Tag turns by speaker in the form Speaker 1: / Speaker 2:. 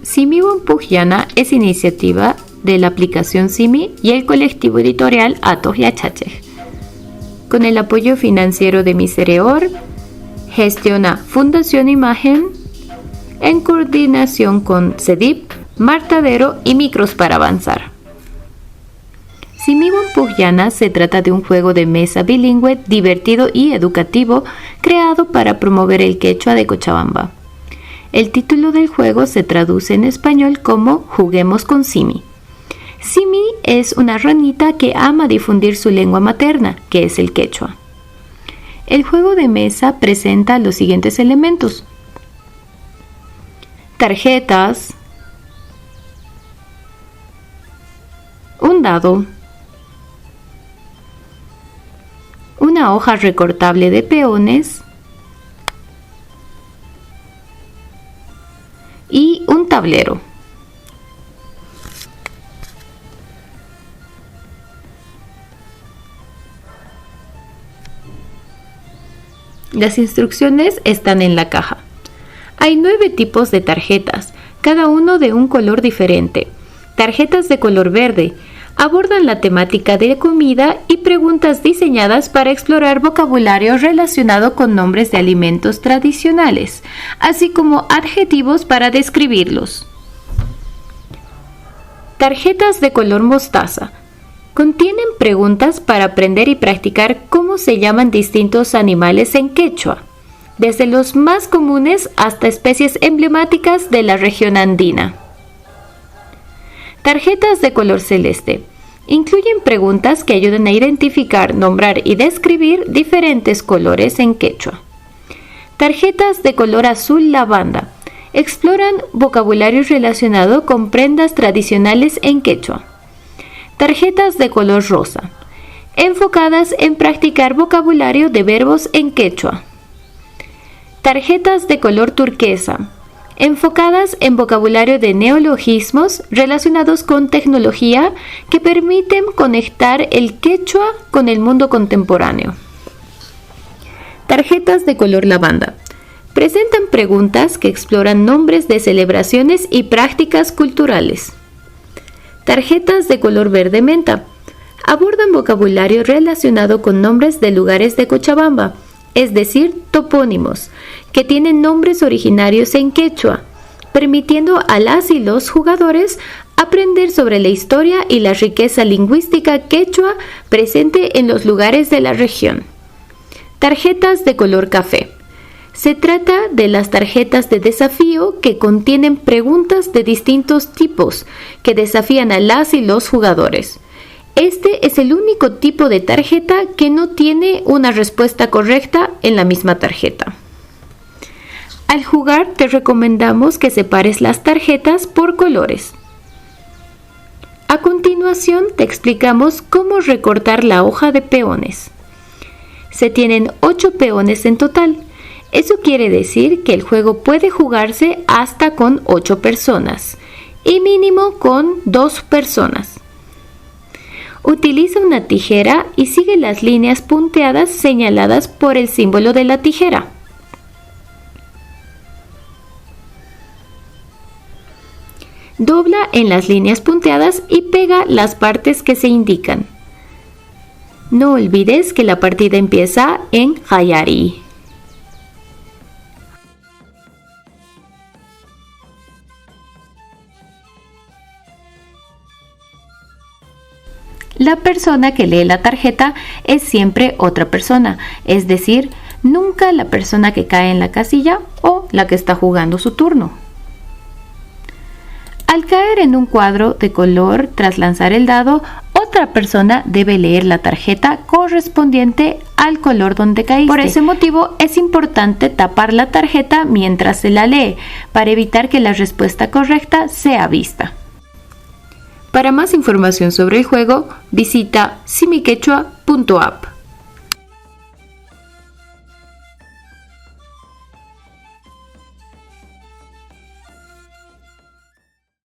Speaker 1: Simi Wonpugyana es iniciativa de la aplicación Simi y el colectivo editorial Atos Yachachej. Con el apoyo financiero de Misereor, gestiona Fundación Imagen en coordinación con CEDIP, Martadero y Micros para Avanzar. Simi Wonpugyana se trata de un juego de mesa bilingüe, divertido y educativo creado para promover el quechua de Cochabamba. El título del juego se traduce en español como Juguemos con Simi. Simi es una ranita que ama difundir su lengua materna, que es el quechua. El juego de mesa presenta los siguientes elementos: tarjetas, un dado, una hoja recortable de peones y un tablero. Las instrucciones están en la caja. Hay 9 tipos de tarjetas, cada uno de un color diferente. Tarjetas de color verde abordan la temática de comida y preguntas diseñadas para explorar vocabulario relacionado con nombres de alimentos tradicionales, así como adjetivos para describirlos. Tarjetas de color mostaza contienen preguntas para aprender y practicar cómo se llaman distintos animales en quechua, desde los más comunes hasta especies emblemáticas de la región andina. Tarjetas de color celeste incluyen preguntas que ayudan a identificar, nombrar y describir diferentes colores en quechua. Tarjetas de color azul lavanda exploran vocabulario relacionado con prendas tradicionales en quechua. Tarjetas de color rosa enfocadas en practicar vocabulario de verbos en quechua. Tarjetas de color turquesa enfocadas en vocabulario de neologismos relacionados con tecnología que permiten conectar el quechua con el mundo contemporáneo. Tarjetas de color lavanda presentan preguntas que exploran nombres de celebraciones y prácticas culturales. Tarjetas de color verde menta abordan vocabulario relacionado con nombres de lugares de Cochabamba, es decir, topónimos, que tienen nombres originarios en quechua, permitiendo a las y los jugadores aprender sobre la historia y la riqueza lingüística quechua presente en los lugares de la región. Tarjetas de color café. Se trata de las tarjetas de desafío que contienen preguntas de distintos tipos que desafían a las y los jugadores. Este es el único tipo de tarjeta que no tiene una respuesta correcta en la misma tarjeta. Al jugar te recomendamos que separes las tarjetas por colores. A continuación te explicamos cómo recortar la hoja de peones. Se tienen 8 peones en total. Eso quiere decir que el juego puede jugarse hasta con 8 personas y mínimo con 2 personas. Utiliza una tijera y sigue las líneas punteadas señaladas por el símbolo de la tijera. Dobla en las líneas punteadas y pega las partes que se indican. No olvides que la partida empieza en Hayari. La persona que lee la tarjeta es siempre otra persona, es decir, nunca la persona que cae en la casilla o la que está jugando su turno. Al caer en un cuadro de color tras lanzar el dado, otra persona debe leer la tarjeta correspondiente al color donde caíste. Por ese motivo es importante tapar la tarjeta mientras se la lee, para evitar que la respuesta correcta sea vista. Para más información sobre el juego, visita simiquechua.app.